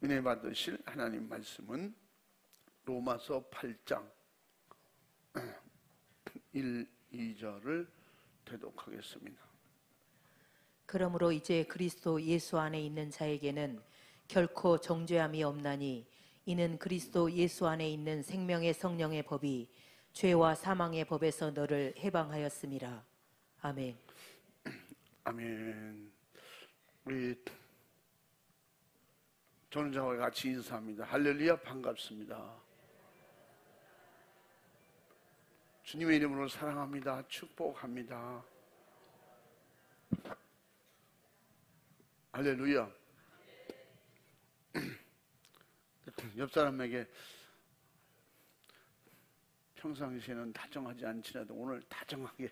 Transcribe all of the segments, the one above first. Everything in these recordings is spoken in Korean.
은혜 받으실 하나님 말씀은 로마서 8장 1, 2절을 대독하겠습니다. 그러므로 이제 그리스도 예수 안에 있는 자에게는 결코 정죄함이 없나니 이는 그리스도 예수 안에 있는 생명의 성령의 법이 죄와 사망의 법에서 너를 해방하였음이라. 아멘. 아멘. 우리 전자와 같이 인사합니다. 할렐루야, 반갑습니다. 주님의 이름으로 사랑합니다. 축복합니다. 할렐루야. 옆 사람에게 평상시에는 다정하지 않지라도 오늘 다정하게,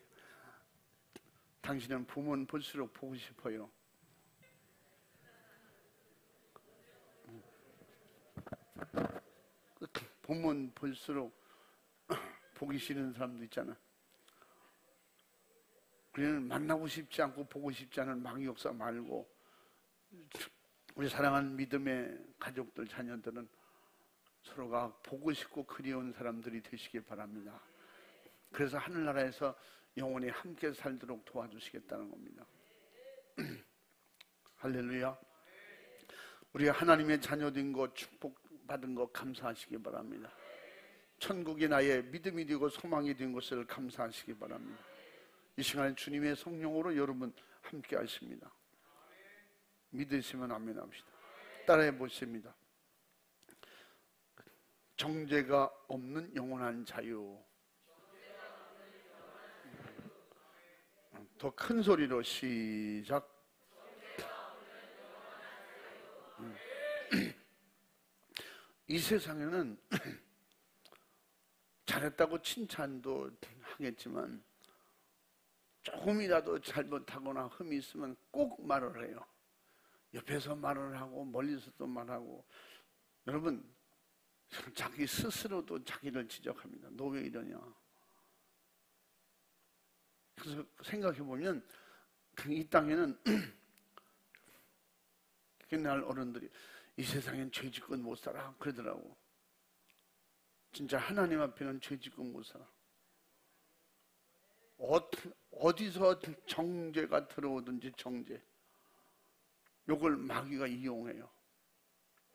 당신은 보면 볼수록 보고 싶어요. 보면 볼수록 보기 싫은 사람도 있잖아. 우리는 만나고 싶지 않고 보고 싶지 않은 망역사 말고, 우리 사랑하는 믿음의 가족들, 자녀들은 서로가 보고 싶고 그리운 사람들이 되시길 바랍니다. 그래서 하늘나라에서 영원히 함께 살도록 도와주시겠다는 겁니다. 할렐루야. 우리가 하나님의 자녀된 것, 축복받은 것 감사하시기 바랍니다. 천국이 나의 믿음이 되고 소망이 된 것을 감사하시기 바랍니다. 이 시간에 주님의 성령으로 여러분 함께 하십니다. 믿으시면 아멘 합시다. 따라해 보십니다. 정죄가 없는 영원한 자유. 더 큰 소리로 시작. 이 세상에는 잘했다고 칭찬도 하겠지만 조금이라도 잘못하거나 흠이 있으면 꼭 말을 해요. 옆에서 말을 하고 멀리서도 말하고. 여러분, 자기 스스로도 자기를 지적합니다. 너 왜 이러냐. 그래서 생각해 보면 이 땅에는 옛날 어른들이 이 세상엔 죄 짓고 못 살아 그러더라고. 진짜 하나님 앞에는 죄 짓고 못 살아. 어디서 정죄가 들어오든지 정죄, 요걸 마귀가 이용해요.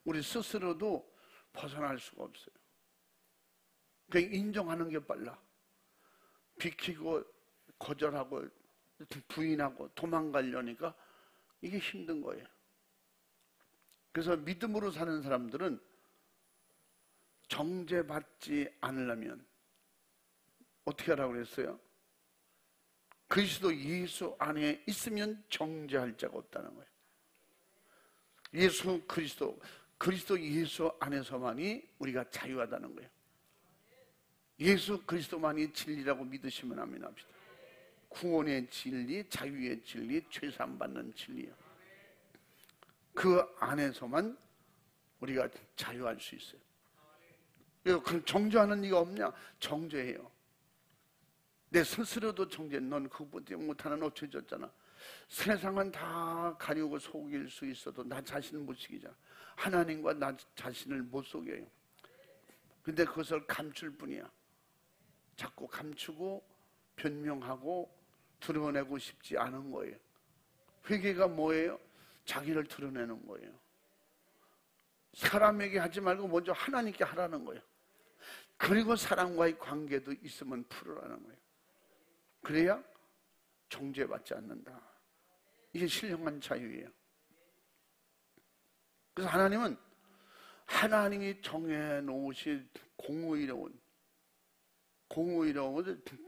우리 스스로도 벗어날 수가 없어요. 그냥 인정하는 게 빨라. 비키고 거절하고 부인하고 도망가려니까 이게 힘든 거예요. 그래서 믿음으로 사는 사람들은 정죄받지 않으려면 어떻게 하라고 그랬어요? 그리스도 예수 안에 있으면 정죄할 자가 없다는 거예요. 예수 그리스도 예수 안에서만이 우리가 자유하다는 거예요. 예수 그리스도만이 진리라고 믿으시면 아멘 합시다. 구원의 진리, 자유의 진리, 죄사함받는 진리예요. 그 안에서만 우리가 자유할 수 있어요. 그럼 정죄하는 이가 없냐? 정죄해요. 내 스스로도 정죄. 넌 그것보다 못하는 어쩌졌잖아. 세상은 다 가리고 속일 수 있어도 나 자신을 못 속이잖아. 하나님과 나 자신을 못 속여요. 근데 그것을 감출 뿐이야. 자꾸 감추고 변명하고 드러내고 싶지 않은 거예요. 회개가 뭐예요? 자기를 드러내는 거예요. 사람에게 하지 말고 먼저 하나님께 하라는 거예요. 그리고 사람과의 관계도 있으면 풀으라는 거예요. 그래야 정죄받지 않는다. 이게 신령한 자유예요. 그래서 하나님은 하나님이 정해놓으신 공의로운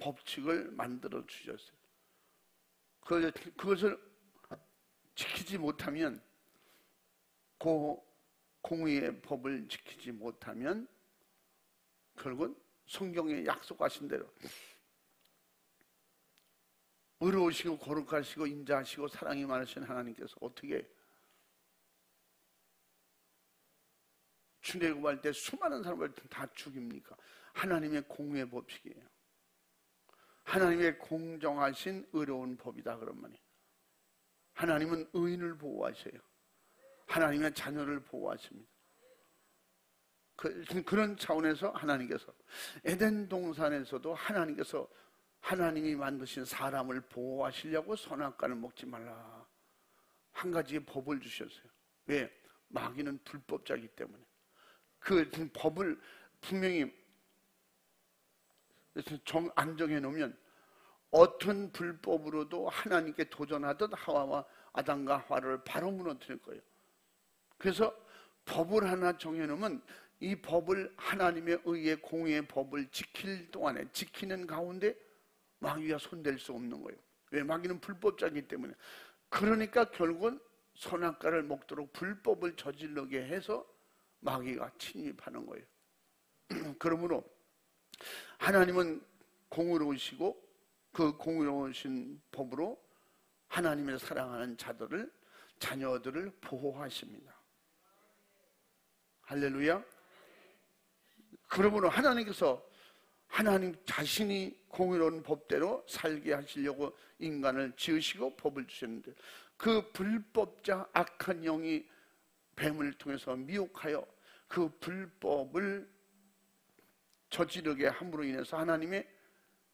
법칙을 만들어 주셨어요. 그것을 지키지 못하면, 그 공의의 법을 지키지 못하면 결국은 성경에 약속하신 대로 의로우시고 거룩하시고 인자하시고 사랑이 많으신 하나님께서 어떻게 출애굽할 때 수많은 사람을 다 죽입니까? 하나님의 공의의 법칙이에요. 하나님의 공정하신 의로운 법이다 그런 말이에요. 하나님은 의인을 보호하셔요. 하나님의 자녀를 보호하십니다. 그런 차원에서 하나님께서 에덴 동산에서도 하나님이 만드신 사람을 보호하시려고 선악과를 먹지 말라 한 가지의 법을 주셨어요. 왜? 마귀는 불법자이기 때문에. 그 법을 분명히 안 정해놓으면 어떤 불법으로도 하나님께 도전하듯 하와와 아담과 하와를 바로 무너뜨릴 거예요. 그래서 법을 하나 정해놓으면 이 법을 하나님의 의의 공의의 법을 지키는 가운데 마귀가 손댈 수 없는 거예요. 왜? 마귀는 불법자이기 때문에. 그러니까 결국은 선악과를 먹도록 불법을 저지르게 해서 마귀가 침입하는 거예요. 그러므로 하나님은 공의로우시고 그 공의로우신 법으로 하나님의 사랑하는 자녀들을 보호하십니다. 할렐루야. 그러므로 하나님께서 하나님 자신이 공의로운 법대로 살게 하시려고 인간을 지으시고 법을 주셨는데, 그 불법자 악한 영이 뱀을 통해서 미혹하여 그 불법을 저지르게 함으로 인해서 하나님의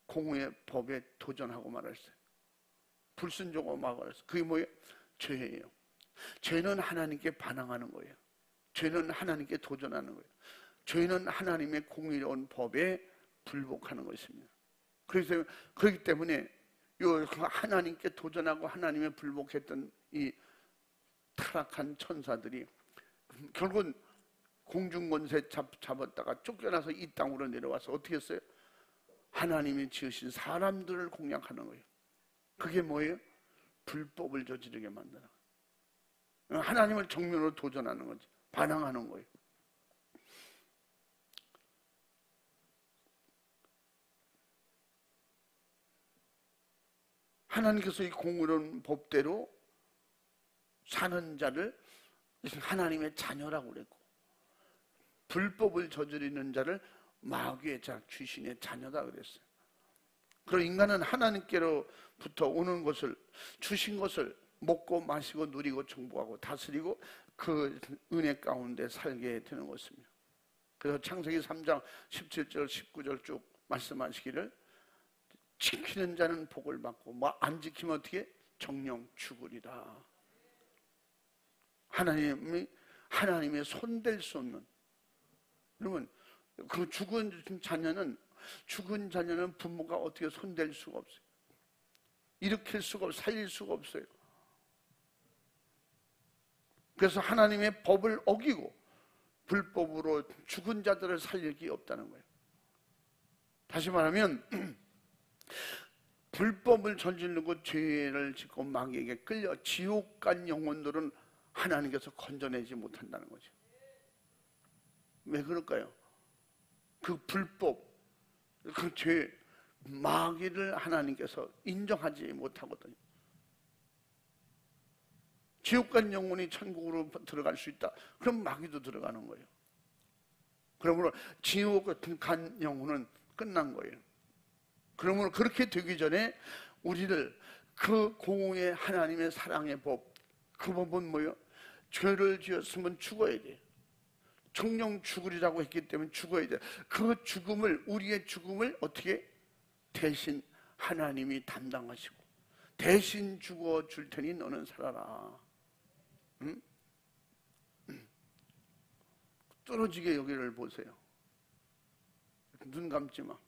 공의의 법에 도전하고 말았어요. 불순종하고 말았어요. 그게 뭐예요? 죄예요. 죄는 하나님께 반항하는 거예요. 죄는 하나님께 도전하는 거예요. 죄는 하나님의 공의로운 법에 불복하는 것입니다. 그래서 그렇기 때문에 하나님께 도전하고 하나님의 불복했던 이 타락한 천사들이 결국은 공중권세 잡았다가 쫓겨나서 이 땅으로 내려와서 어떻게 했어요? 하나님이 지으신 사람들을 공략하는 거예요. 그게 뭐예요? 불법을 저지르게 만드는 거예요. 하나님을 정면으로 도전하는 거지. 반항하는 거예요. 하나님께서 이 공의로운 법대로 사는 자를 하나님의 자녀라고 그랬고, 불법을 저지르는 자를 마귀의 귀신의 자녀다 그랬어요. 그리고 인간은 하나님께로부터 오는 것을, 주신 것을 먹고 마시고 누리고 정복하고 다스리고 그 은혜 가운데 살게 되는 것입니다. 그래서 창세기 3장 17절 19절 쭉 말씀하시기를, 지키는 자는 복을 받고 안 지키면 어떻게? 정령 죽으리라. 하나님의 손댈 수 없는, 그러면 그 죽은 자녀는 부모가 어떻게 손댈 수가 없어요. 일으킬 수가 없어요. 살릴 수가 없어요. 그래서 하나님의 법을 어기고 불법으로 죽은 자들을 살릴 게 없다는 거예요. 다시 말하면 불법을 저지르고 죄를 짓고 마귀에게 끌려 지옥 간 영혼들은 하나님께서 건져내지 못한다는 거죠. 왜 그럴까요? 그 불법, 그 죄, 마귀를 하나님께서 인정하지 못하거든요. 지옥 간 영혼이 천국으로 들어갈 수 있다. 그럼 마귀도 들어가는 거예요. 그러므로 지옥 간 영혼은 끝난 거예요. 그러므로 그렇게 되기 전에 우리를 그 공의의 하나님의 사랑의 법, 그 법은 뭐예요? 죄를 지었으면 죽어야 돼요. 정령 죽으리라고 했기 때문에 죽어야 돼요. 그 죽음을, 우리의 죽음을 어떻게? 대신 하나님이 담당하시고 대신 죽어 줄 테니 너는 살아라. 응? 떨어지게 여기를 보세요. 눈 감지 마.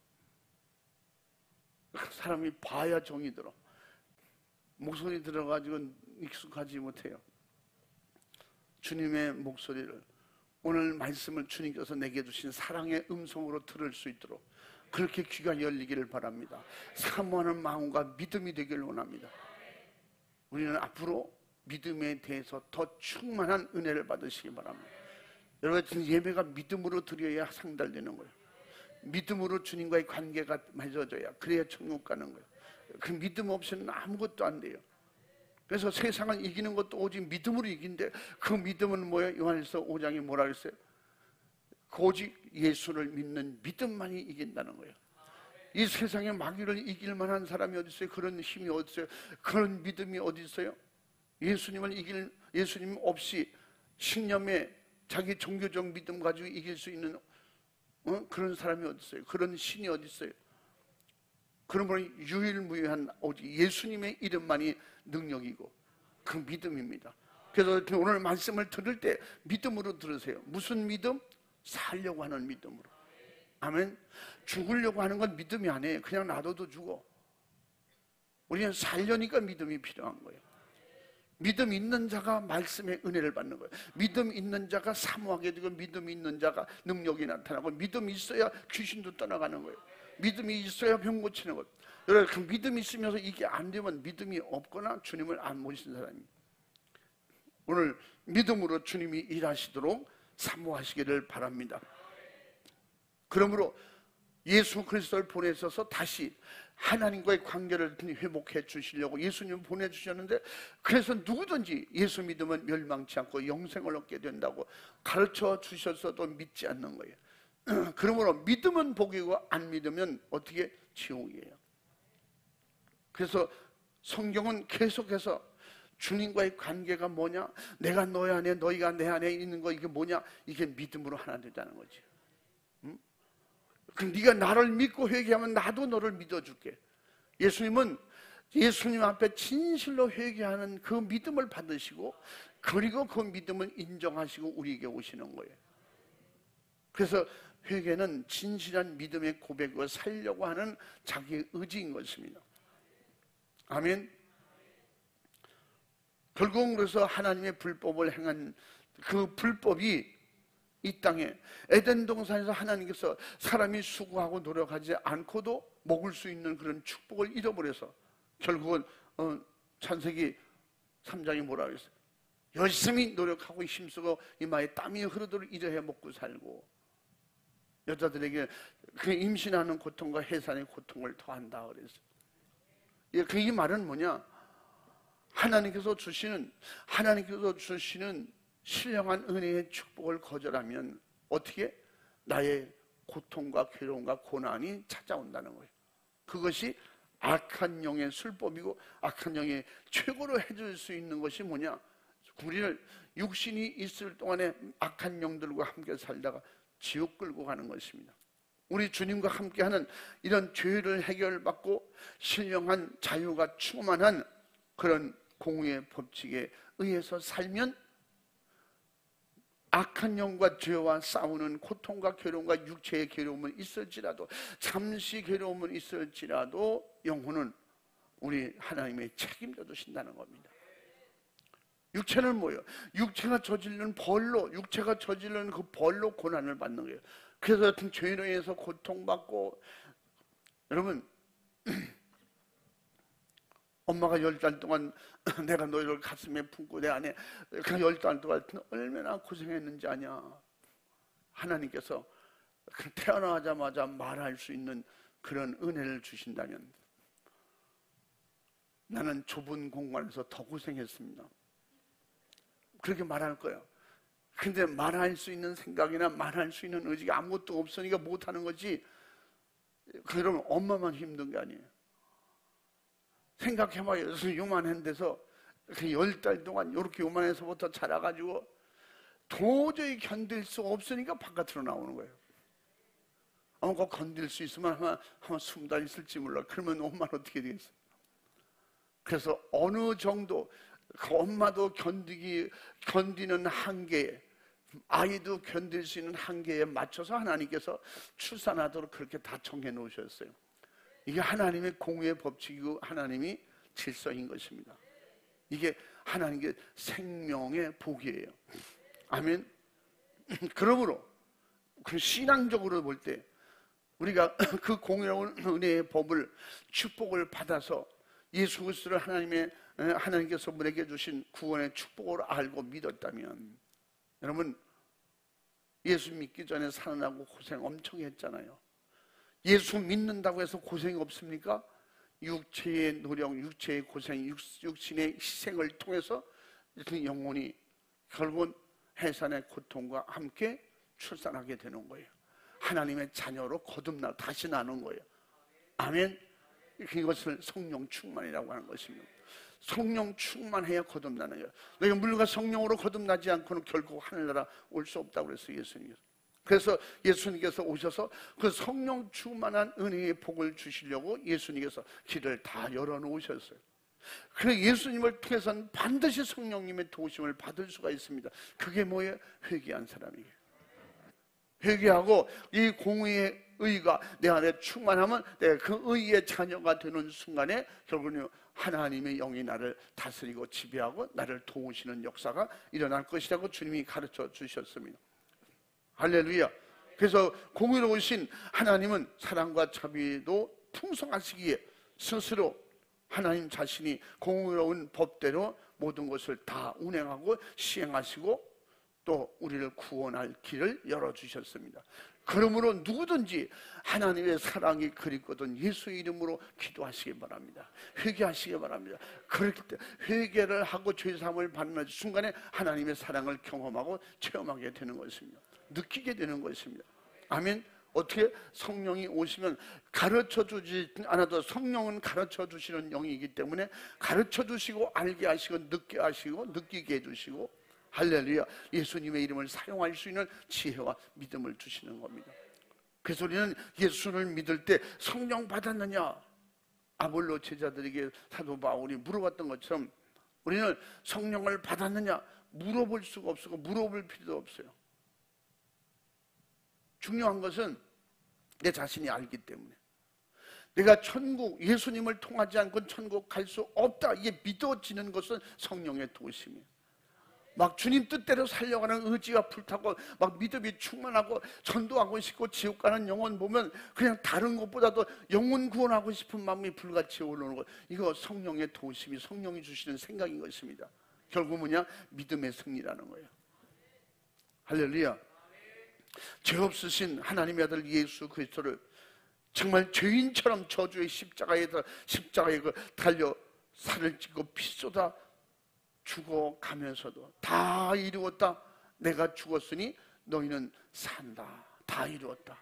사람이 봐야 정이 들어. 목소리 들어가지고 익숙하지 못해요. 주님의 목소리를, 오늘 말씀을 주님께서 내게 주신 사랑의 음성으로 들을 수 있도록 그렇게 귀가 열리기를 바랍니다. 사모하는 마음과 믿음이 되기를 원합니다. 우리는 앞으로 믿음에 대해서 더 충만한 은혜를 받으시기 바랍니다. 여러분, 예배가 믿음으로 드려야 상달되는 거예요. 믿음으로 주님과의 관계가 맺어져야, 그래야 천국 가는 거예요. 그 믿음 없이는 아무것도 안 돼요. 그래서 세상을 이기는 것도 오직 믿음으로 이긴데, 그 믿음은 뭐예요? 요한일서 5장에 뭐라 그랬어요? 오직 예수를 믿는 믿음만이 이긴다는 거예요. 이 세상에 마귀를 이길 만한 사람이 어디 있어요? 그런 힘이 어디 있어요? 그런 믿음이 어디 있어요? 예수님 없이 신념에 자기 종교적 믿음 가지고 이길 수 있는 그런 사람이 어디 있어요? 그런 신이 어디 있어요? 그러므로 유일무이한 오직 예수님의 이름만이 능력이고 그 믿음입니다. 그래서 오늘 말씀을 들을 때 믿음으로 들으세요. 무슨 믿음? 살려고 하는 믿음으로. 아멘. 죽으려고 하는 건 믿음이 아니에요. 그냥 놔둬도 죽어. 우리는 살려니까 믿음이 필요한 거예요. 믿음 있는 자가 말씀의 은혜를 받는 거예요. 믿음 있는 자가 사모하게 되고, 믿음 있는 자가 능력이 나타나고, 믿음이 있어야 귀신도 떠나가는 거예요. 믿음이 있어야 병 고치는 것. 여러분, 그 믿음이 있으면서 이게 안 되면 믿음이 없거나 주님을 안 모시는 사람입니다. 오늘 믿음으로 주님이 일하시도록 사모하시기를 바랍니다. 그러므로 예수 그리스도를 보내셔서 다시 하나님과의 관계를 회복해 주시려고 예수님을 보내주셨는데, 그래서 누구든지 예수 믿으면 멸망치 않고 영생을 얻게 된다고 가르쳐 주셨어도 믿지 않는 거예요. 그러므로 믿으면 복이고 안 믿으면 어떻게? 지옥이에요. 그래서 성경은 계속해서 주님과의 관계가 뭐냐? 내가 너희 안에 너희가 내 안에 있는 거, 이게 뭐냐? 이게 믿음으로 하나 되자는 거지. 그럼 네가 나를 믿고 회개하면 나도 너를 믿어줄게. 예수님은 예수님 앞에 진실로 회개하는 그 믿음을 받으시고, 그리고 그 믿음을 인정하시고 우리에게 오시는 거예요. 그래서 회개는 진실한 믿음의 고백을 살려고 하는 자기의 의지인 것입니다. 아멘. 결국 그래서 하나님의 불법을 행한 그 불법이 이 땅에 에덴 동산에서 하나님께서 사람이 수고하고 노력하지 않고도 먹을 수 있는 그런 축복을 잃어버려서 결국은 창세기 3장이 뭐라 그랬어요? 열심히 노력하고 힘쓰고 이마에 땀이 흐르도록 일해 먹고 살고, 여자들에게 그 임신하는 고통과 해산의 고통을 더한다 그랬어요. 그 이 말은 뭐냐? 하나님께서 주시는 신령한 은혜의 축복을 거절하면 어떻게? 나의 고통과 괴로움과 고난이 찾아온다는 거예요. 그것이 악한 영의 술법이고, 악한 영의 최고로 해줄 수 있는 것이 뭐냐? 우리를 육신이 있을 동안에 악한 영들과 함께 살다가 지옥 끌고 가는 것입니다. 우리 주님과 함께하는 이런 죄를 해결받고 신령한 자유가 충만한 그런 공의의 법칙에 의해서 살면 악한 영과 죄와 싸우는 고통과 괴로움과 육체의 괴로움은 있을지라도, 잠시 괴로움은 있을지라도 영혼은 우리 하나님의 책임져 주신다는 겁니다. 육체는 뭐예요? 육체가 저지르는 벌로, 육체가 저지르는 그 벌로 고난을 받는 거예요. 그래서 같은 죄로 인해서 고통받고, 여러분 엄마가 10달 동안 내가 너희를 가슴에 품고 내 안에 그 10달 동안 얼마나 고생했는지 아냐. 하나님께서 태어나자마자 말할 수 있는 그런 은혜를 주신다면 나는 좁은 공간에서 더 고생했습니다. 그렇게 말할 거예요. 근데 말할 수 있는 생각이나 말할 수 있는 의지가 아무것도 없으니까 못하는 거지. 그러면 엄마만 힘든 게 아니에요. 생각해봐요. 요만한 데서 10달 동안 이렇게 요만해서부터 자라가지고 도저히 견딜 수 없으니까 바깥으로 나오는 거예요. 그거 견딜 수 있으면 아마 20달 있을지 몰라. 그러면 엄마는 어떻게 되겠어요? 그래서 어느 정도 그 엄마도 견디는 한계에, 아이도 견딜 수 있는 한계에 맞춰서 하나님께서 출산하도록 그렇게 다 정해 놓으셨어요. 이게 하나님의 공의의 법칙이고 하나님이 질서인 것입니다. 이게 하나님의 생명의 복이에요. 아멘. 그러므로 그 신앙적으로 볼 때 우리가 그 공의로운 은혜의 법을, 축복을 받아서 예수 그리스도를 하나님께서 우리에게 주신 구원의 축복으로 알고 믿었다면, 여러분 예수 믿기 전에 살아나고 고생 엄청 했잖아요. 예수 믿는다고 해서 고생이 없습니까? 육체의 노력, 육체의 고생, 육신의 희생을 통해서 영혼이 결국은 해산의 고통과 함께 출산하게 되는 거예요. 하나님의 자녀로 거듭나 다시 나는 거예요. 아멘. 이것을 성령 충만이라고 하는 것입니다. 성령 충만해야 거듭나는 거예요. 너희가 물과 성령으로 거듭나지 않고는 결코 하늘나라 올 수 없다고 그랬어요, 예수님께서. 그래서 예수님께서 오셔서 그 성령 충만한 은혜의 복을 주시려고 예수님께서 길을 다 열어놓으셨어요. 그래서 예수님을 통해서는 반드시 성령님의 도우심을 받을 수가 있습니다. 그게 뭐예요? 회개한 사람이에요. 회개하고 이 공의의 의가 내 안에 충만하면 내가 그 의의 자녀가 되는 순간에 결국은 하나님의 영이 나를 다스리고 지배하고 나를 도우시는 역사가 일어날 것이라고 주님이 가르쳐 주셨습니다. 할렐루야. 그래서 공의로우신 하나님은 사랑과 자비도 풍성하시기에 스스로 하나님 자신이 공의로운 법대로 모든 것을 다 운행하고 시행하시고 또 우리를 구원할 길을 열어주셨습니다. 그러므로 누구든지 하나님의 사랑이 그립거든 예수의 이름으로 기도하시기 바랍니다. 회개하시기 바랍니다. 그렇기 때문에 회개를 하고 죄사함을 받는 순간에 하나님의 사랑을 경험하고 체험하게 되는 것입니다. 느끼게 되는 것입니다. 아멘. 어떻게? 성령이 오시면 가르쳐 주지 않아도 성령은 가르쳐 주시는 영이기 때문에 가르쳐 주시고 알게 하시고 느끼게 하시고 느끼게 해주시고, 할렐루야, 예수님의 이름을 사용할 수 있는 지혜와 믿음을 주시는 겁니다. 그래서 우리는 예수를 믿을 때 성령 받았느냐, 아볼로 제자들에게 사도 바울이 물어봤던 것처럼 우리는 성령을 받았느냐 물어볼 수가 없고 물어볼 필요도 없어요. 중요한 것은 내 자신이 알기 때문에 내가 천국, 예수님을 통하지 않고는 천국 갈 수 없다, 이게 믿어지는 것은 성령의 도우심이에요. 막 주님 뜻대로 살려가는 의지가 불타고 막 믿음이 충만하고 전도하고 싶고 지옥 가는 영혼 보면 그냥 다른 것보다도 영혼 구원하고 싶은 마음이 불같이 올라오는 것, 이거 성령의 도우심이, 성령이 주시는 생각인 것입니다. 결국 뭐냐? 믿음의 승리라는 거예요. 할렐루야. 죄 없으신 하나님의 아들 예수 그리스도를 정말 죄인처럼 저주의 십자가에 달려 살을 찢고 피 쏟아 죽어가면서도 다 이루었다, 내가 죽었으니 너희는 산다, 다 이루었다.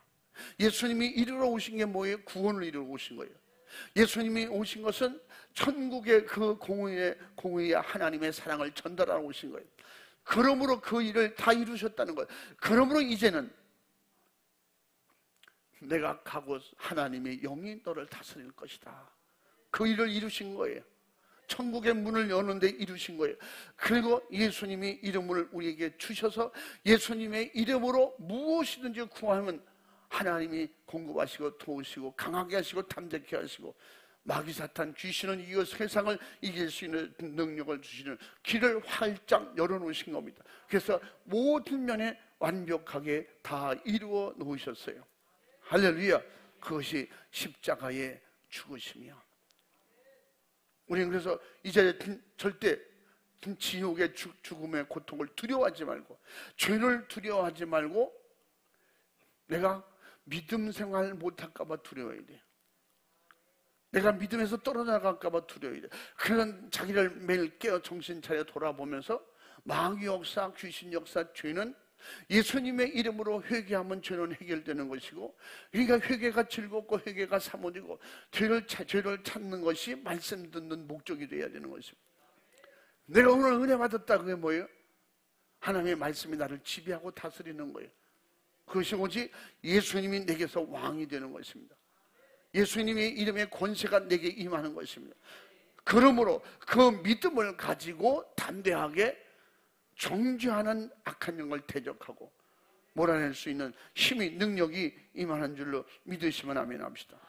예수님이 이루러 오신 게 뭐예요? 구원을 이루러 오신 거예요. 예수님이 오신 것은 천국의 그 공의의 하나님의 사랑을 전달하러 오신 거예요. 그러므로 그 일을 다 이루셨다는 거예요. 그러므로 이제는 내가 가고 하나님의 영이 너를 다스릴 것이다, 그 일을 이루신 거예요. 천국의 문을 여는데 이루신 거예요. 그리고 예수님이 이름을 우리에게 주셔서 예수님의 이름으로 무엇이든지 구하면 하나님이 공급하시고 도우시고 강하게 하시고 담대케 하시고 마귀 사탄 귀신은 이 세상을 이길 수 있는 능력을 주시는 길을 활짝 열어놓으신 겁니다. 그래서 모든 면에 완벽하게 다 이루어 놓으셨어요. 할렐루야. 그것이 십자가의 죽으심이야. 우리는 그래서 이제 절대 지옥의 죽음의 고통을 두려워하지 말고, 죄를 두려워하지 말고, 내가 믿음 생활 못할까 봐 두려워해야 돼. 내가 믿음에서 떨어져 나갈까 봐 두려워해야 돼. 그런 자기를 매일 깨어 정신 차려 돌아보면서 마귀 역사, 귀신 역사, 죄는 예수님의 이름으로 회개하면 죄는 해결되는 것이고, 그러니까 회개가 즐겁고 회개가 사모지고 죄를 찾는 것이 말씀 듣는 목적이 되어야 되는 것입니다. 내가 오늘 은혜 받았다, 그게 뭐예요? 하나님의 말씀이 나를 지배하고 다스리는 거예요. 그것이 오직 예수님이 내게서 왕이 되는 것입니다. 예수님의 이름의 권세가 내게 임하는 것입니다. 그러므로 그 믿음을 가지고 담대하게 정죄하는 악한 영을 대적하고 몰아낼 수 있는 힘이, 능력이 임하는 줄로 믿으시면 아멘 합시다.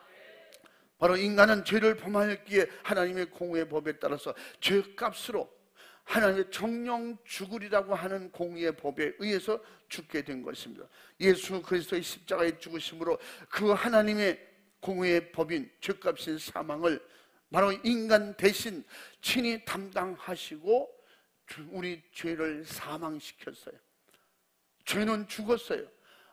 바로 인간은 죄를 범하였기에 하나님의 공의의 법에 따라서 죄값으로 하나님의 정령 죽으리라고 하는 공의의 법에 의해서 죽게 된 것입니다. 예수 그리스도의 십자가의 죽으심으로 그 하나님의 공의의 법인 죄값인 사망을 바로 인간 대신 친히 담당하시고 우리 죄를 사망시켰어요. 죄는 죽었어요.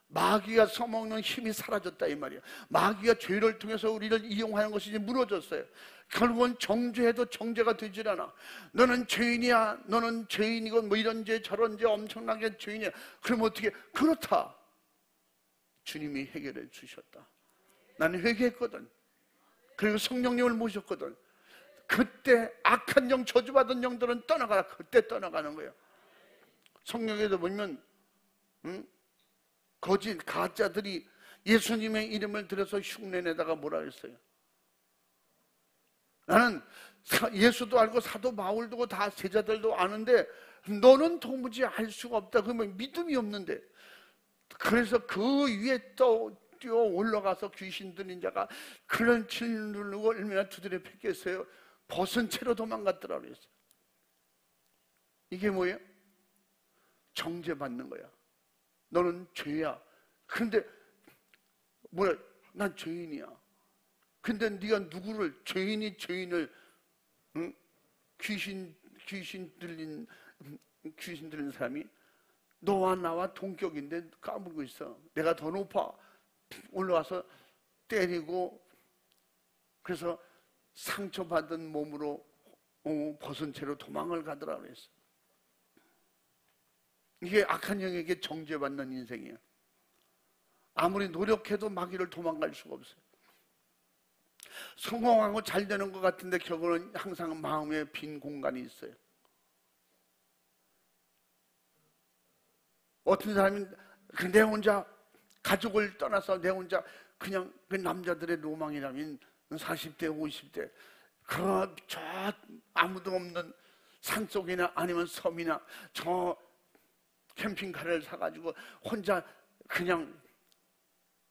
마귀가 써먹는 힘이 사라졌다 이 말이에요. 마귀가 죄를 통해서 우리를 이용하는 것이 이제 무너졌어요. 결국은 정죄해도 정죄가 되질 않아. 너는 죄인이야, 너는 죄인이고 뭐 이런 죄 저런 죄 엄청나게 죄인이야. 그럼 어떻게? 그렇다, 주님이 해결해 주셨다. 나는 회개했거든. 그리고 성령님을 모셨거든. 그때 악한 영, 저주받은 영들은 떠나가라. 그때 떠나가는 거예요. 성경에도 보면 거짓 가짜들이 예수님의 이름을 들여서 흉내내다가 뭐라 했어요? 나는 예수도 알고 사도 바울도 다 제자들도 아는데 너는 도무지 알 수가 없다. 그러면 믿음이 없는데, 그래서 그 위에 또 뛰어 올라가서 귀신 들린 자가 그런 진누르고 얼마나 두드려 팼겠어요. 벗은 채로 도망갔더라 그랬어요. 이게 뭐예요? 정죄받는 거야. 너는 죄야. 근데 뭐야? 난 죄인이야. 근데 네가 누구를, 죄인을 귀신 들린 사람이 너와 나와 동격인데 까불고 있어. 내가 더 높아. 올라와서 때리고, 그래서 상처받은 몸으로 벗은 채로 도망을 가더라 그랬어. 이게 악한 영에게 정죄받는 인생이에요. 아무리 노력해도 마귀를 도망갈 수가 없어요. 성공하고 잘 되는 것 같은데 결국은 항상 마음에 빈 공간이 있어요. 어떤 사람이 내 혼자 가족을 떠나서 내 혼자 그냥 그 남자들의 로망이라면 40대 50대 저 아무도 없는 산속이나 아니면 섬이나 저 캠핑카를 사가지고 혼자 그냥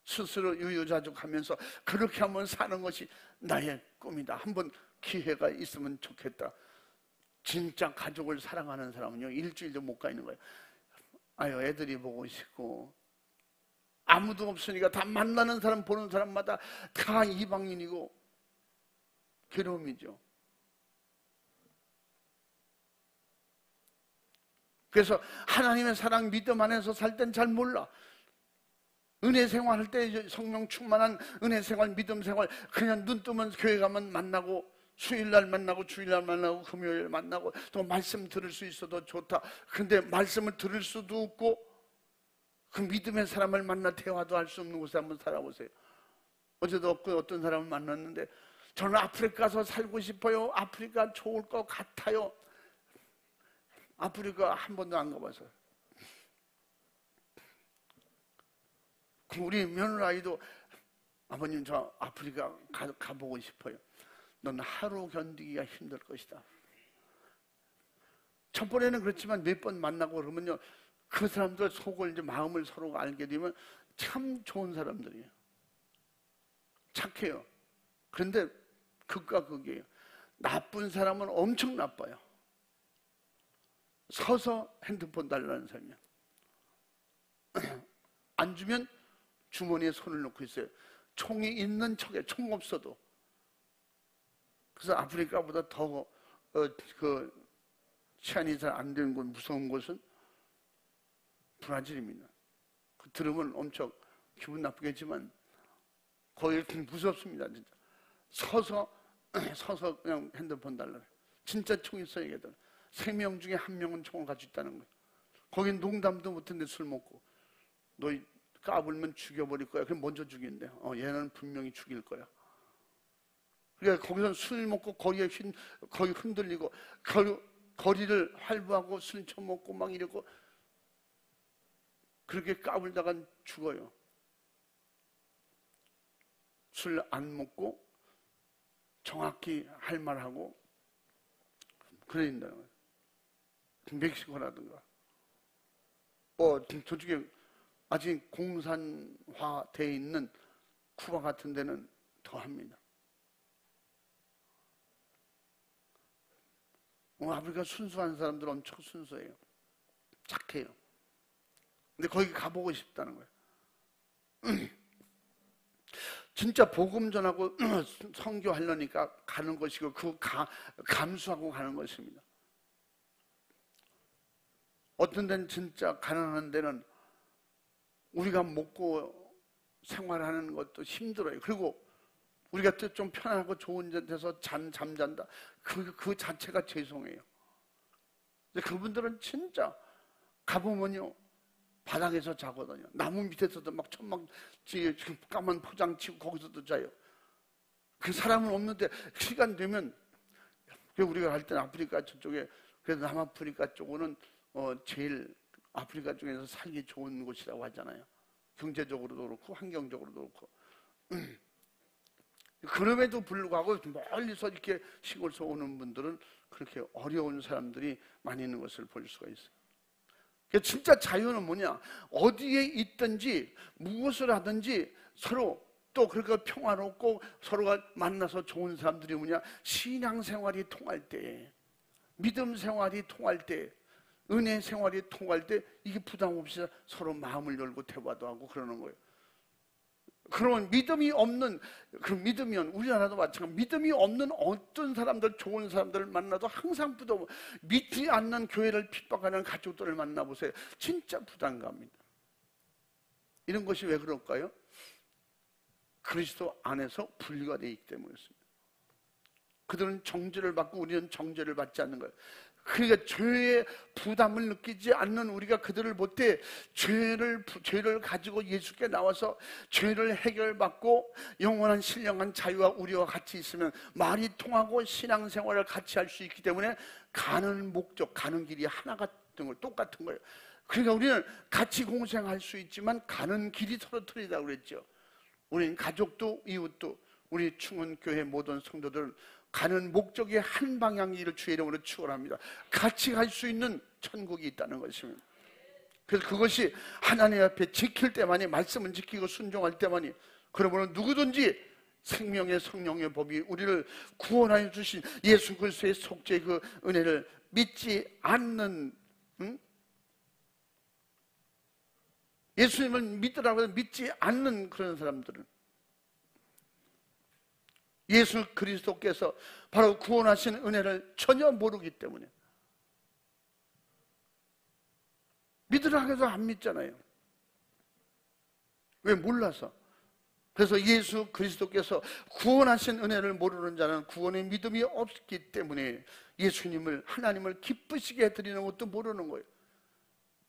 스스로 유유자족하면서 그렇게 한번 사는 것이 나의 꿈이다. 한번 기회가 있으면 좋겠다. 진짜 가족을 사랑하는 사람은요, 일주일도 못 가 있는 거예요. 아유, 애들이 보고 싶고, 아무도 없으니까 다 만나는 사람 보는 사람마다 다 이방인이고 괴로움이죠. 그래서 하나님의 사랑 믿음 안에서 살 땐 잘 몰라. 은혜 생활할 때 성령 충만한 은혜 생활, 믿음 생활, 그냥 눈 뜨면 교회 가면 만나고, 수요일날 만나고, 주일날 만나고, 금요일 만나고, 또 말씀 들을 수 있어도 좋다. 근데 말씀을 들을 수도 없고 그 믿음의 사람을 만나 대화도 할 수 없는 곳에 한번 살아보세요. 어제도 어떤 사람을 만났는데 저는 아프리카 가서 살고 싶어요. 아프리카 좋을 것 같아요. 아프리카 한 번도 안 가봐서. 우리 며느라이도 아버님 저 아프리카 가보고 싶어요. 넌 하루 견디기가 힘들 것이다. 첫 번에는 그렇지만 몇 번 만나고 그러면요, 그 사람들 속을 이제 마음을 서로 알게 되면 참 좋은 사람들이에요. 착해요. 그런데 극과 극이에요. 나쁜 사람은 엄청 나빠요. 서서 핸드폰 달라는 사람이야. 안 주면 주머니에 손을 넣고 있어요. 총이 있는 척에, 총 없어도. 그래서 아프리카보다 더 치안이 잘 안 되는 곳, 무서운 곳은 브라질입니다. 들으면 엄청 기분 나쁘겠지만 거기 무섭습니다. 진짜. 서서 그냥 핸드폰 달라. 진짜 총 있어야겠다. 3명 중에 1명은 총을 가지고 있다는 거예요. 거긴 농담도 못했는데 술 먹고, 너 까불면 죽여버릴 거야. 그럼 먼저 죽인대. 얘는 분명히 죽일 거야. 그러니까 거기서 술 먹고 거리 흔들리고, 거리를 활보하고 술 처먹고 막 이러고, 그렇게 까불다간 죽어요. 술 안 먹고 정확히 할 말하고 그래야 된다는 거예요. 멕시코라든가 저쪽에 아직 공산화되어 있는 쿠바 같은 데는 더 합니다. 아프리카 순수한 사람들 엄청 순수해요. 착해요. 근데 거기 가보고 싶다는 거예요. 진짜 복음 전하고 선교하려니까 가는 것이고, 감수하고 가는 것입니다. 어떤 데는 진짜 가난한 데는 우리가 먹고 생활하는 것도 힘들어요. 그리고 우리가 또 좀 편안하고 좋은 데서 잠잔다. 그 자체가 죄송해요. 근데 그분들은 진짜 가보면요, 바닥에서 자거든요. 나무 밑에서도 막 천막 까만 포장 치고 거기서도 자요. 그 사람은 없는데 시간 되면 우리가 갈 때는 아프리카 저쪽에, 그래서 남아프리카 쪽은 제일 아프리카 중에서 살기 좋은 곳이라고 하잖아요. 경제적으로도 그렇고 환경적으로도 그렇고. 그럼에도 불구하고 멀리서 이렇게 시골에서 오는 분들은 그렇게 어려운 사람들이 많이 있는 것을 볼 수가 있어요. 진짜 자유는 뭐냐? 어디에 있든지 무엇을 하든지 서로 또 그렇게 평화롭고 서로가 만나서 좋은 사람들이 뭐냐? 신앙생활이 통할 때, 믿음 생활이 통할 때, 은혜 생활이 통할 때 이게 부담 없이 서로 마음을 열고 대화도 하고 그러는 거예요. 그러면 믿음이 없는, 그럼 믿으면 우리나라도 마찬가지, 믿음이 없는 어떤 사람들, 좋은 사람들을 만나도 항상 부담, 믿지 않는 교회를 핍박하는 가족들을 만나보세요. 진짜 부담감입니다. 이런 것이 왜 그럴까요? 그리스도 안에서 분리가 되어 있기 때문이었습니다. 그들은 정죄를 받고 우리는 정죄를 받지 않는 거예요. 그러니까 죄의 부담을 느끼지 않는 우리가 그들을 볼 때 죄를 가지고 예수께 나와서 죄를 해결받고 영원한 신령한 자유와 우리와 같이 있으면 말이 통하고 신앙생활을 같이 할 수 있기 때문에 가는 목적, 가는 길이 하나 같은 걸, 똑같은 거예요. 그러니까 우리는 같이 공생할 수 있지만 가는 길이 서로 틀리다고 그랬죠. 우리는 가족도 이웃도 우리 충원교회 모든 성도들은 가는 목적이 한 방향이를 주의 이름으로 축원합니다. 같이 갈 수 있는 천국이 있다는 것입니다. 그래서 그것이 하나님 앞에 지킬 때만이, 말씀을 지키고 순종할 때만이, 그러므로 누구든지 생명의 성령의 법이 우리를 구원하여 주신 예수 그리스도의 속죄 그 은혜를 믿지 않는, 예수님을 믿으라고 해서 믿지 않는 그런 사람들은 예수 그리스도께서 바로 구원하신 은혜를 전혀 모르기 때문에 믿으라고 해도 안 믿잖아요. 왜? 몰라서. 그래서 예수 그리스도께서 구원하신 은혜를 모르는 자는 구원의 믿음이 없기 때문에 예수님을, 하나님을 기쁘시게 해드리는 것도 모르는 거예요.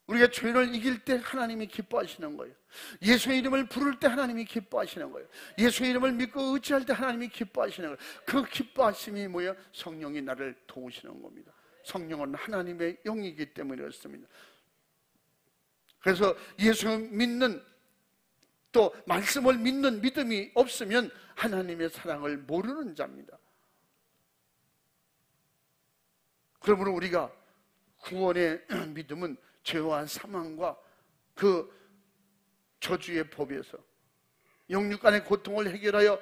우리가 죄를 이길 때 하나님이 기뻐하시는 거예요. 예수의 이름을 부를 때 하나님이 기뻐하시는 거예요. 예수의 이름을 믿고 의지할 때 하나님이 기뻐하시는 거예요. 그 기뻐하심이 뭐예요? 성령이 나를 도우시는 겁니다. 성령은 하나님의 영이기 때문에 그렇습니다. 그래서 예수 믿는, 또 말씀을 믿는 믿음이 없으면 하나님의 사랑을 모르는 자입니다. 그러므로 우리가 구원의 믿음은 죄와 사망과 그 저주의 법에서 영육간의 고통을 해결하여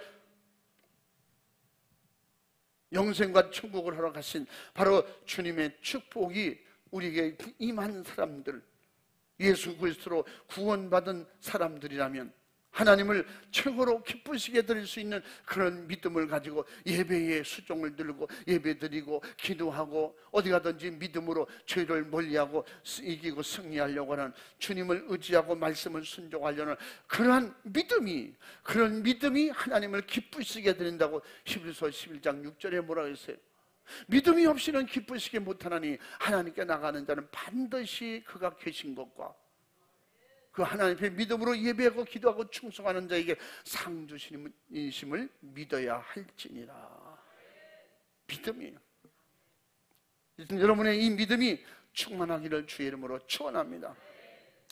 영생과 천국을 허락하신 바로 주님의 축복이 우리에게 임한 사람들, 예수 그리스도로 구원받은 사람들이라면 하나님을 최고로 기쁘시게 드릴 수 있는 그런 믿음을 가지고 예배에 수종을 들고 예배드리고 기도하고 어디 가든지 믿음으로 죄를 멀리하고 이기고 승리하려고 하는, 주님을 의지하고 말씀을 순종하려는 그러한 믿음이, 그런 믿음이 하나님을 기쁘시게 드린다고 히브리서 11장 6절에 뭐라고 했어요? 믿음이 없이는 기쁘시게 못하나니 하나님께 나가는 자는 반드시 그가 계신 것과 그 하나님 앞에 믿음으로 예배하고 기도하고 충성하는 자에게 상 주심을 믿어야 할지니라. 믿음이에요. 여러분의 이 믿음이 충만하기를 주의 이름으로 축원합니다.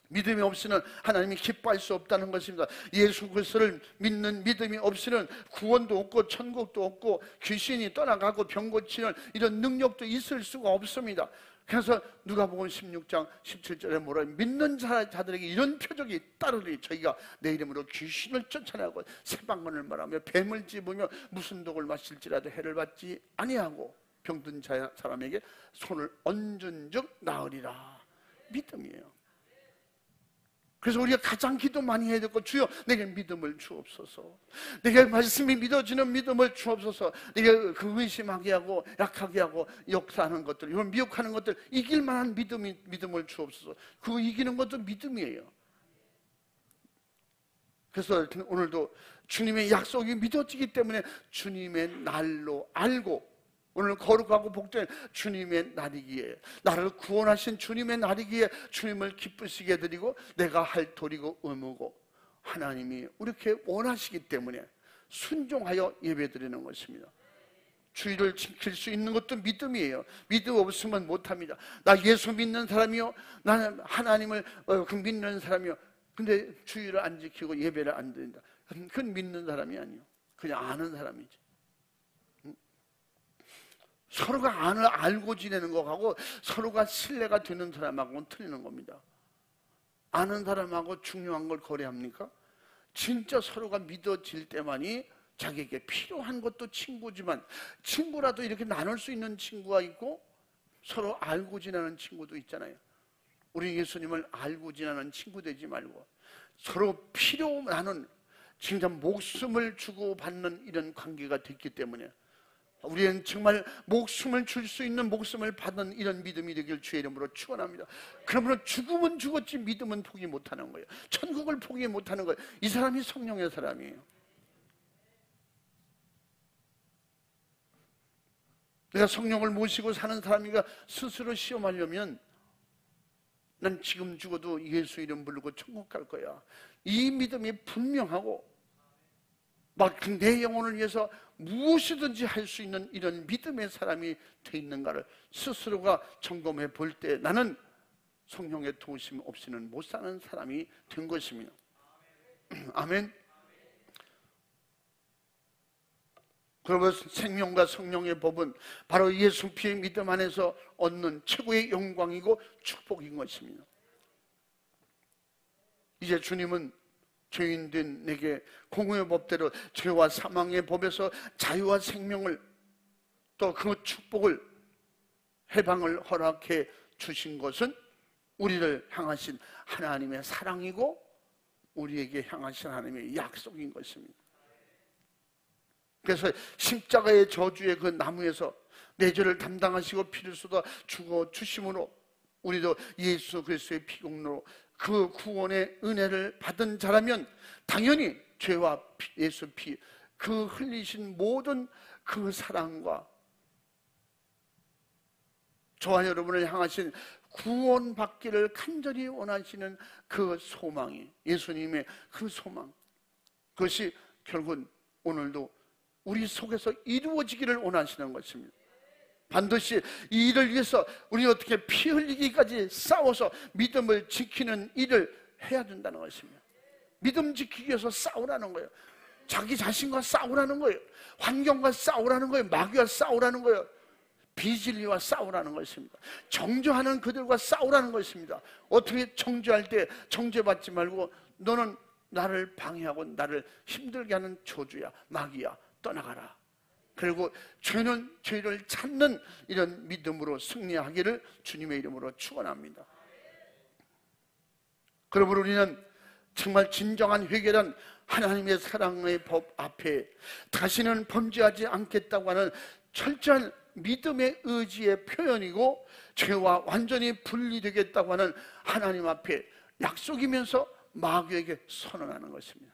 믿음이 없이는 하나님이 기뻐할 수 없다는 것입니다. 예수 그리스도를 믿는 믿음이 없이는 구원도 없고 천국도 없고 귀신이 떠나가고 병 고치는 이런 능력도 있을 수가 없습니다. 그래서 누가복음 16장 17절에 뭐라, 믿는 자들에게 이런 표적이 따르리. 저희가 내 이름으로 귀신을 쫓아내고 새방언을 말하며 뱀을 집으며 무슨 독을 마실지라도 해를 받지 아니하고 병든 사람에게 손을 얹은 즉 나으리라. 믿음이에요. 그래서 우리가 가장 기도 많이 해야 되고, 주여 내게 믿음을 주옵소서, 내게 말씀이 믿어지는 믿음을 주옵소서, 내게 그 의심하게 하고 약하게 하고 역사하는 것들, 이런 미혹하는 것들 이길 만한 믿음을 주옵소서. 그거 이기는 것도 믿음이에요. 그래서 오늘도 주님의 약속이 믿어지기 때문에 주님의 날로 알고, 오늘 거룩하고 복된 주님의 날이기에, 나를 구원하신 주님의 날이기에 주님을 기쁘시게 드리고 내가 할 도리고 의무고 하나님이 이렇게 원하시기 때문에 순종하여 예배드리는 것입니다. 주의를 지킬 수 있는 것도 믿음이에요. 믿음 없으면 못합니다. 나 예수 믿는 사람이요, 나는 하나님을 믿는 사람이요, 근데 주의를 안 지키고 예배를 안 드린다. 그건 믿는 사람이 아니요, 그냥 아는 사람이지. 서로가 알고 지내는 것하고 서로가 신뢰가 되는 사람하고는 틀리는 겁니다. 아는 사람하고 중요한 걸 거래합니까? 진짜 서로가 믿어질 때만이 자기에게 필요한 것도 친구지만, 친구라도 이렇게 나눌 수 있는 친구가 있고 서로 알고 지내는 친구도 있잖아요. 우리 예수님을 알고 지내는 친구 되지 말고 서로 필요하는, 진짜 목숨을 주고 받는 이런 관계가 됐기 때문에 우리는 정말 목숨을 줄 수 있는, 목숨을 받는 이런 믿음이 되길 주의 이름으로 축원합니다. 그러므로 죽으면 죽었지 믿음은 포기 못하는 거예요. 천국을 포기 못하는 거예요. 이 사람이 성령의 사람이에요. 내가 성령을 모시고 사는 사람이가 스스로 시험하려면 난 지금 죽어도 예수 이름 부르고 천국 갈 거야, 이 믿음이 분명하고 막 내 영혼을 위해서 무엇이든지 할 수 있는 이런 믿음의 사람이 돼 있는가를 스스로가 점검해 볼 때 나는 성령의 도우심 없이는 못 사는 사람이 된 것입니다. 아멘. 그러면 생명과 성령의 법은 바로 예수 피의 믿음 안에서 얻는 최고의 영광이고 축복인 것입니다. 이제 주님은 죄인된 내게 공의의 법대로 죄와 사망의 법에서 자유와 생명을, 또 그 축복을, 해방을 허락해 주신 것은 우리를 향하신 하나님의 사랑이고 우리에게 향하신 하나님의 약속인 것입니다. 그래서 십자가의 저주의 그 나무에서 내 죄를 담당하시고 피를 쏟아 죽어 주심으로 우리도 예수 그리스도의 피공로로 그 구원의 은혜를 받은 자라면 당연히 죄와 예수 피, 그 흘리신 모든 그 사랑과 저와 여러분을 향하신 구원받기를 간절히 원하시는 그 소망이, 예수님의 그 소망, 그것이 결국은 오늘도 우리 속에서 이루어지기를 원하시는 것입니다. 반드시 이 일을 위해서 우리 어떻게 피 흘리기까지 싸워서 믿음을 지키는 일을 해야 된다는 것입니다. 믿음 지키기 위해서 싸우라는 거예요. 자기 자신과 싸우라는 거예요. 환경과 싸우라는 거예요. 마귀와 싸우라는 거예요. 비진리와 싸우라는 것입니다. 정죄하는 그들과 싸우라는 것입니다. 어떻게 정죄할 때 정죄받지 말고 너는 나를 방해하고 나를 힘들게 하는 저주야, 마귀야, 떠나가라. 그리고 죄는 죄를 찾는 이런 믿음으로 승리하기를 주님의 이름으로 축원합니다. 그러므로 우리는 정말 진정한 회개란 하나님의 사랑의 법 앞에 다시는 범죄하지 않겠다고 하는 철저한 믿음의 의지의 표현이고, 죄와 완전히 분리되겠다고 하는 하나님 앞에 약속이면서 마귀에게 선언하는 것입니다.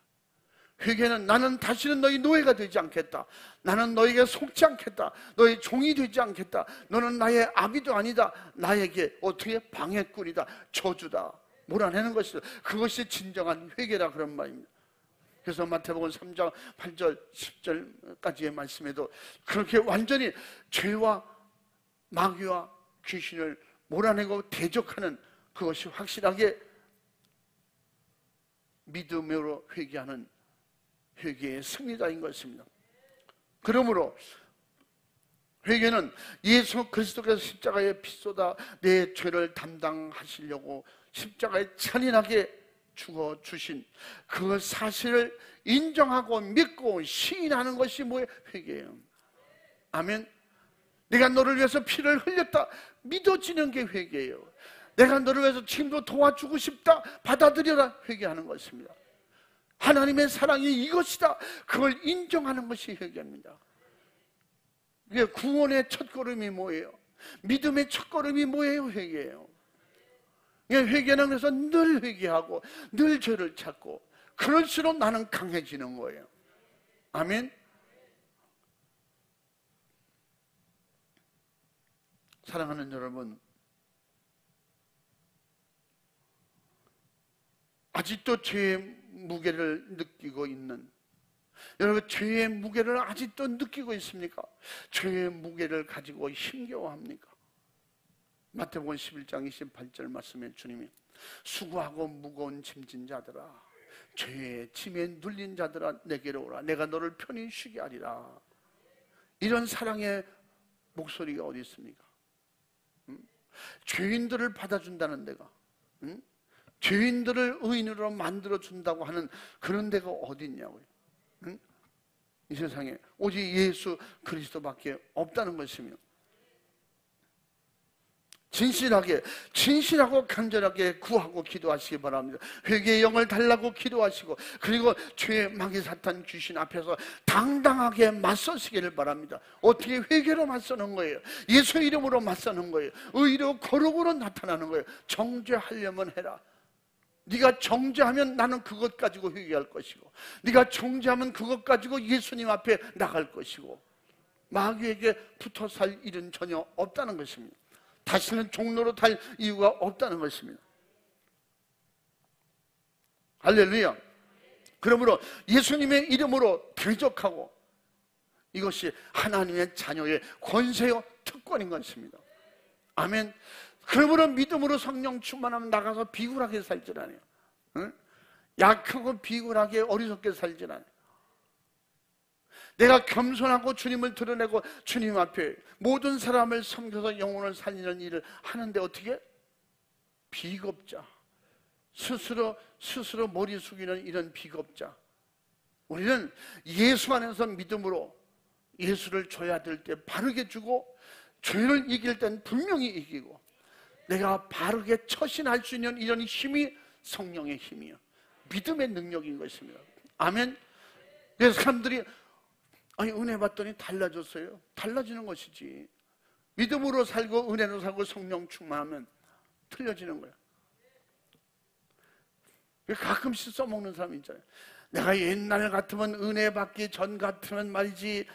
회개는 나는 다시는 너희 노예가 되지 않겠다, 나는 너에게 속지 않겠다, 너의 종이 되지 않겠다, 너는 나의 아비도 아니다, 나에게 어떻게 방해꾼이다, 저주다, 몰아내는 것이다. 그것이 진정한 회개라, 그런 말입니다. 그래서 마태복음 3장 8절 10절까지의 말씀에도 그렇게 완전히 죄와 마귀와 귀신을 몰아내고 대적하는, 그것이 확실하게 믿음으로 회개하는 회개의 승리자인 것입니다. 그러므로 회개는 예수 그리스도께서 십자가에 피 쏟아 내 죄를 담당하시려고 십자가에 잔인하게 죽어주신 그 사실을 인정하고 믿고 시인하는 것이 뭐예요? 회개예요. 아멘. 내가 너를 위해서 피를 흘렸다, 믿어지는 게 회개예요. 내가 너를 위해서 지금도 도와주고 싶다, 받아들여라, 회개하는 것입니다. 하나님의 사랑이 이것이다, 그걸 인정하는 것이 회개입니다. 이게 구원의 첫걸음이 뭐예요? 믿음의 첫걸음이 뭐예요? 회개예요. 회개는 그래서 늘 회개하고 늘 죄를 찾고, 그럴수록 나는 강해지는 거예요. 아멘. 사랑하는 여러분, 아직도 죄의 무게를 느끼고 있는, 여러분, 죄의 무게를 아직도 느끼고 있습니까? 죄의 무게를 가지고 힘겨워합니까? 마태복음 11장 28절 말씀에 주님이 수고하고 무거운 짐진 자들아, 죄의 짐에 눌린 자들아, 내게로 오라. 내가 너를 편히 쉬게 하리라. 이런 사랑의 목소리가 어디 있습니까? 죄인들을 받아준다는 데가, 죄인들을 의인으로 만들어준다고 하는 그런 데가 어디 있냐고요. 이 세상에 오직 예수 그리스도밖에 없다는 것이며, 진실하고 간절하게 구하고 기도하시기 바랍니다. 회개의 영을 달라고 기도하시고, 그리고 죄의 마귀 사탄 귀신 앞에서 당당하게 맞서시기를 바랍니다. 어떻게 회개로 맞서는 거예요? 예수 이름으로 맞서는 거예요. 의로 거룩으로 나타나는 거예요. 정죄하려면 해라. 네가 정죄하면 나는 그것 가지고 회개할 것이고, 네가 정죄하면 그것 가지고 예수님 앞에 나갈 것이고, 마귀에게 붙어 살 일은 전혀 없다는 것입니다. 다시는 종로로 탈 이유가 없다는 것입니다. 할렐루야. 그러므로 예수님의 이름으로 대적하고, 이것이 하나님의 자녀의 권세요 특권인 것입니다. 아멘. 그러므로 믿음으로 성령 충만하면 나가서 비굴하게 살질 않아요. 응? 약하고 비굴하게 어리석게 살질 않아요. 내가 겸손하고 주님을 드러내고 주님 앞에 모든 사람을 섬겨서 영혼을 살리는 일을 하는데, 어떻게? 비겁자, 스스로 머리 숙이는 이런 비겁자. 우리는 예수 안에서 믿음으로 예수를 줘야 될 때 바르게 주고, 죄를 이길 땐 분명히 이기고, 내가 바르게 처신할 수 있는 이런 힘이 성령의 힘이요, 믿음의 능력인 것입니다. 아멘. 그래서 사람들이 은혜 받더니 달라졌어요. 달라지는 것이지. 믿음으로 살고 은혜로 살고 성령 충만하면 틀려지는 거야. 가끔씩 써먹는 사람 있잖아요. 내가 옛날 같으면, 은혜 받기 전 같으면 말이지,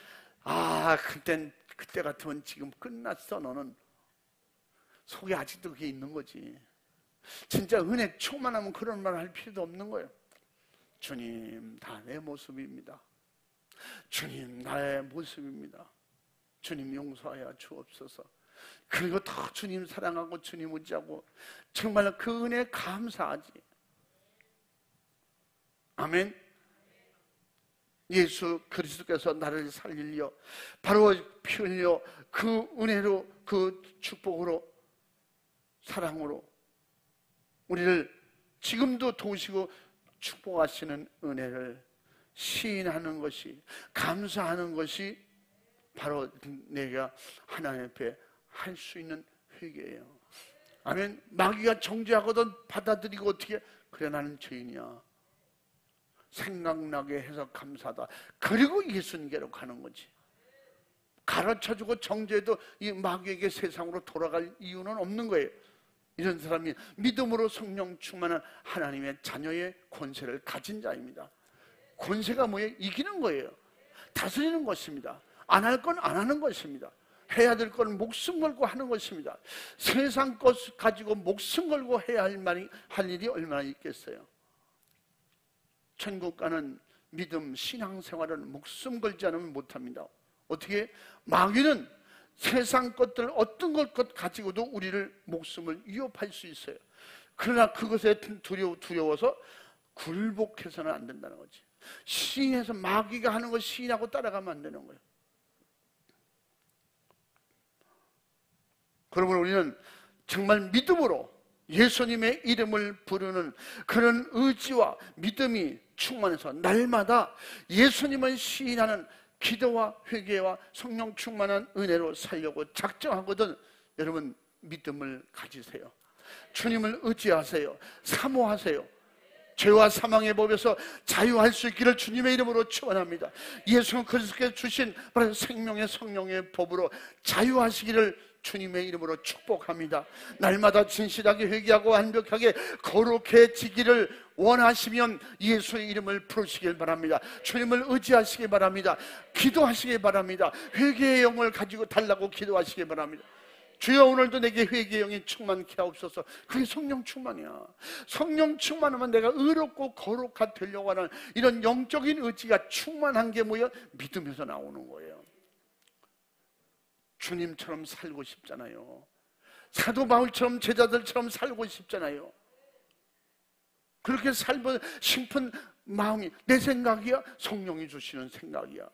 그때 같으면 지금 끝났어. 너는 속에 아직도 그게 있는 거지. 진짜 은혜 충만하면 그런 말 할 필요도 없는 거예요. 주님, 다 내 모습입니다. 주님, 나의 모습입니다. 주님, 용서하여 주옵소서. 그리고 더 주님 사랑하고 주님 의지하고 정말 그 은혜에 감사하지. 아멘. 예수 그리스도께서 나를 살리려 바로 피 흘려 그 은혜로, 그 축복으로, 사랑으로 우리를 지금도 도우시고 축복하시는 은혜를 시인하는 것이, 감사하는 것이 바로 내가 하나님 앞에 할 수 있는 회개예요. 아멘. 마귀가 정죄하거든 받아들이고, 어떻게? 그래, 나는 죄인이야. 생각나게 해서 감사하다. 그리고 예수님께로 가는 거지. 가르쳐주고 정죄해도 이 마귀에게 세상으로 돌아갈 이유는 없는 거예요. 이런 사람이 믿음으로 성령 충만한 하나님의 자녀의 권세를 가진 자입니다. 권세가 뭐예요? 이기는 거예요. 다스리는 것입니다. 안 할 건 안 하는 것입니다. 해야 될 건 목숨 걸고 하는 것입니다. 세상 것 가지고 목숨 걸고 해야 할 일이 얼마나 있겠어요. 천국 가는 믿음, 신앙생활은 목숨 걸지 않으면 못합니다. 어떻게? 마귀는 세상 것들 어떤 것 가지고도 우리를, 목숨을 위협할 수 있어요. 그러나 그것에 두려워서 굴복해서는 안 된다는 거지. 시인해서 마귀가 하는 거 시인하고 따라가면 안 되는 거예요. 그러므로 우리는 정말 믿음으로 예수님의 이름을 부르는 그런 의지와 믿음이 충만해서 날마다 예수님을 시인하는 기도와 회개와 성령 충만한 은혜로 살려고 작정하거든. 여러분, 믿음을 가지세요. 주님을 의지하세요. 사모하세요. 죄와 사망의 법에서 자유할 수 있기를 주님의 이름으로 축원합니다. 예수 그리스도께서 주신 바로 생명의 성령의 법으로 자유하시기를 주님의 이름으로 축복합니다. 날마다 진실하게 회개하고 완벽하게 거룩해지기를 원하시면 예수의 이름을 부르시길 바랍니다. 주님을 의지하시기 바랍니다. 기도하시기 바랍니다. 회개의 영을 가지고 달라고 기도하시기 바랍니다. 주여 오늘도 내게 회개의 영이 충만케 하옵소서. 그게 성령 충만이야. 성령 충만하면 내가 의롭고 거룩하 되려고 하는 이런 영적인 의지가 충만한 게 뭐야? 믿음에서 나오는 거예요. 주님처럼 살고 싶잖아요. 사도 바울처럼 제자들처럼 살고 싶잖아요. 그렇게 살고 싶은 마음이 내 생각이야? 성령이 주시는 생각이야.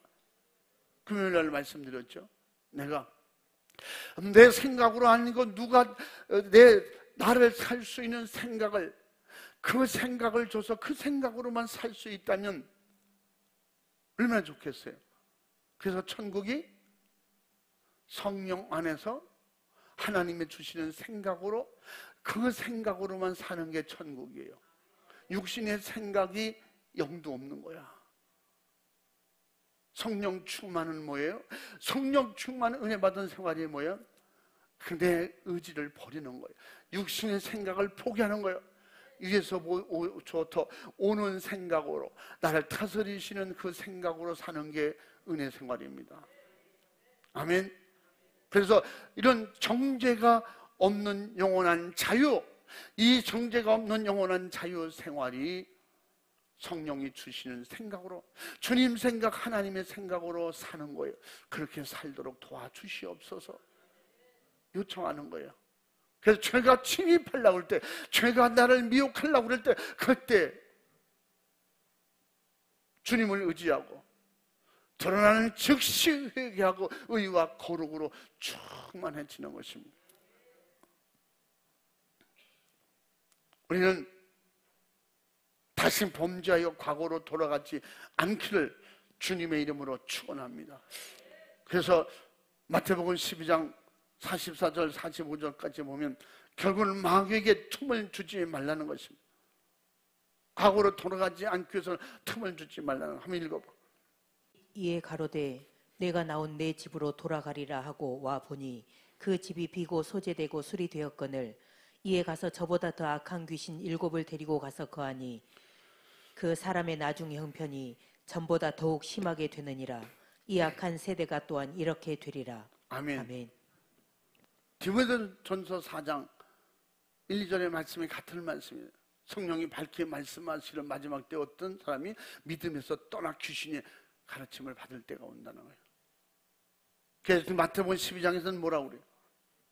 금요일날 말씀드렸죠. 내가 내 생각으로 아니고 누가 나를 살 수 있는 생각을, 그 생각을 줘서 그 생각으로만 살 수 있다면 얼마나 좋겠어요. 그래서 천국이 성령 안에서 하나님이 주시는 생각으로, 그 생각으로만 사는 게 천국이에요. 육신의 생각이 영도 없는 거야. 성령 충만은 뭐예요? 성령 충만 은혜 받은 생활이 뭐예요? 내 의지를 버리는 거예요. 육신의 생각을 포기하는 거예요. 위에서부터 오는 생각으로, 나를 다스리시는 그 생각으로 사는 게 은혜 생활입니다. 아멘. 그래서 이런 정죄가 없는 영원한 자유, 이 정죄가 없는 영원한 자유 생활이 성령이 주시는 생각으로, 주님 생각, 하나님의 생각으로 사는 거예요. 그렇게 살도록 도와주시옵소서 요청하는 거예요. 그래서 죄가 침입하려고 할 때, 죄가 나를 미혹하려고 할 때, 그때 주님을 의지하고 드러나는 즉시 회개하고 의와 거룩으로 충만해지는 것입니다. 우리는 다시 범죄하여 과거로 돌아가지 않기를 주님의 이름으로 축원합니다. 그래서 마태복음 12장 44절 45절까지 보면 결국은 마귀에게 틈을 주지 말라는 것입니다. 과거로 돌아가지 않기 위해서는 틈을 주지 말라는 거. 한번 읽어봐. 이에 가로되 내가 나온 내 집으로 돌아가리라 하고 와 보니 그 집이 비고 소재되고 술이 되었거늘 이에 가서 저보다 더 악한 귀신 7을 데리고 가서 거하니 그 사람의 나중의 형편이 전보다 더욱 심하게 되느니라. 이 악한 세대가 또한 이렇게 되리라. 아멘. 아멘. 디모데전서 4장 1, 2절의 말씀이 같은 말씀이에요. 성령이 밝게 말씀하시는 마지막 때 어떤 사람이 믿음에서 떠나 귀신의 가르침을 받을 때가 온다는 거예요. 그래서 마태복음 12장에서는 뭐라고 그래요?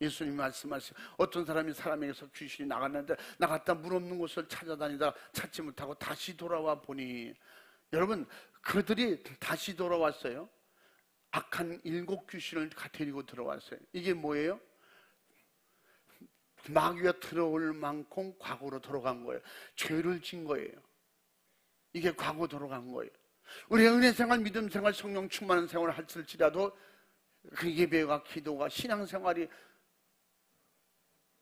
예수님이 말씀하시죠. 어떤 사람이 사람에게서 귀신이 나갔는데 나갔다 물 없는 곳을 찾아다니다 찾지 못하고 다시 돌아와 보니, 여러분 그들이 다시 돌아왔어요. 악한 7 귀신을 데리고 들어왔어요. 이게 뭐예요? 마귀가 들어올 만큼 과거로 돌아간 거예요. 죄를 진 거예요. 이게 과거 돌아간 거예요. 우리가 은혜 생활, 믿음 생활, 성령 충만한 생활을 할지라도 그 예배와 기도가 신앙생활이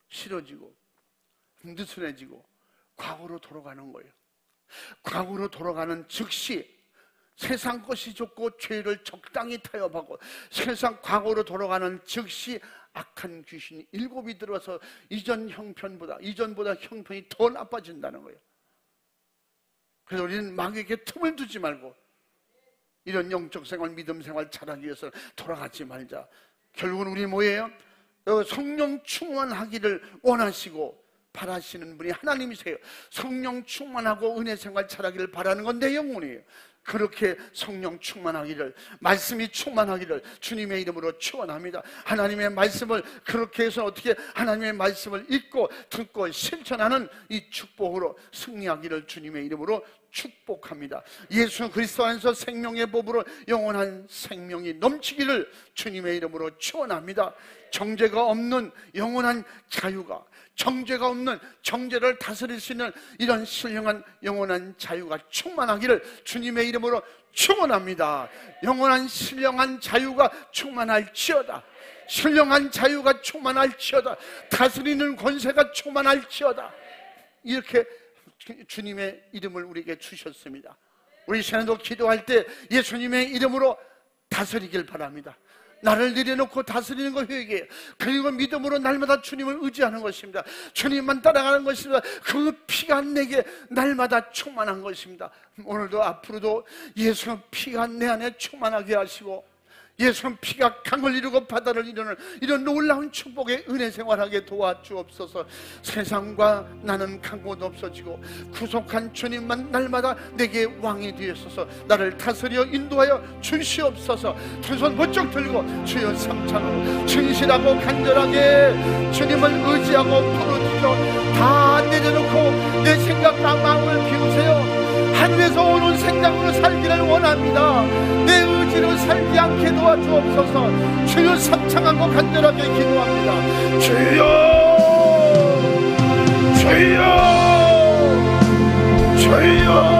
싫어지고 느슨해지고 과거로 돌아가는 거예요. 과거로 돌아가는 즉시 세상 것이 좋고 죄를 적당히 타협하고 세상 과거로 돌아가는 즉시 악한 귀신이 7이 들어와서 이전보다 형편이 더 나빠진다는 거예요. 그래서 우리는 마귀에게 틈을 두지 말고 이런 영적 생활, 믿음 생활 잘하기 위해서 돌아가지 말자. 결국은 우리 뭐예요? 성령 충만하기를 원하시고 바라시는 분이 하나님이세요. 성령 충만하고 은혜 생활 잘하기를 바라는 건 내 영혼이에요. 그렇게 성령 충만하기를, 말씀이 충만하기를 주님의 이름으로 축원합니다. 하나님의 말씀을 그렇게 해서 어떻게 하나님의 말씀을 읽고 듣고 실천하는 이 축복으로 승리하기를 주님의 이름으로 축복합니다. 예수 그리스도 안에서 생명의 법으로 영원한 생명이 넘치기를 주님의 이름으로 축원합니다. 정죄가 없는 영원한 자유가, 정죄가 없는, 정죄를 다스릴 수 있는 이런 신령한 영원한 자유가 충만하기를 주님의 이름으로 축원합니다. 영원한 신령한 자유가 충만할지어다. 신령한 자유가 충만할지어다. 다스리는 권세가 충만할지어다. 이렇게 주님의 이름을 우리에게 주셨습니다. 우리 시간에도 기도할 때 예수님의 이름으로 다스리길 바랍니다. 나를 내려놓고 다스리는 거 회개해요. 그리고 믿음으로 날마다 주님을 의지하는 것입니다. 주님만 따라가는 것입니다. 그 피가 내게 날마다 충만한 것입니다. 오늘도 앞으로도 예수 피가 내 안에 충만하게 하시고 예수님 피가 강을 이루고 바다를 이루는 이런 놀라운 축복의 은혜 생활하게 도와주옵소서. 세상과 나는 간 곳 없어지고 구속한 주님만 날마다 내게 왕이 되었소서. 나를 다스려 인도하여 주시옵소서. 두 손 번쩍 들고 주여 삼창으로 진실하고 간절하게 주님을 의지하고 부르짖어 다 내려놓고 내 생각과 마음을 비우세요. 하늘에서 오는 생각으로 살기를 원합니다. 내 의지로 살지 않게 도와주옵소서. 주여 삼창하고 간절하게 기도합니다. 주여 주여 주여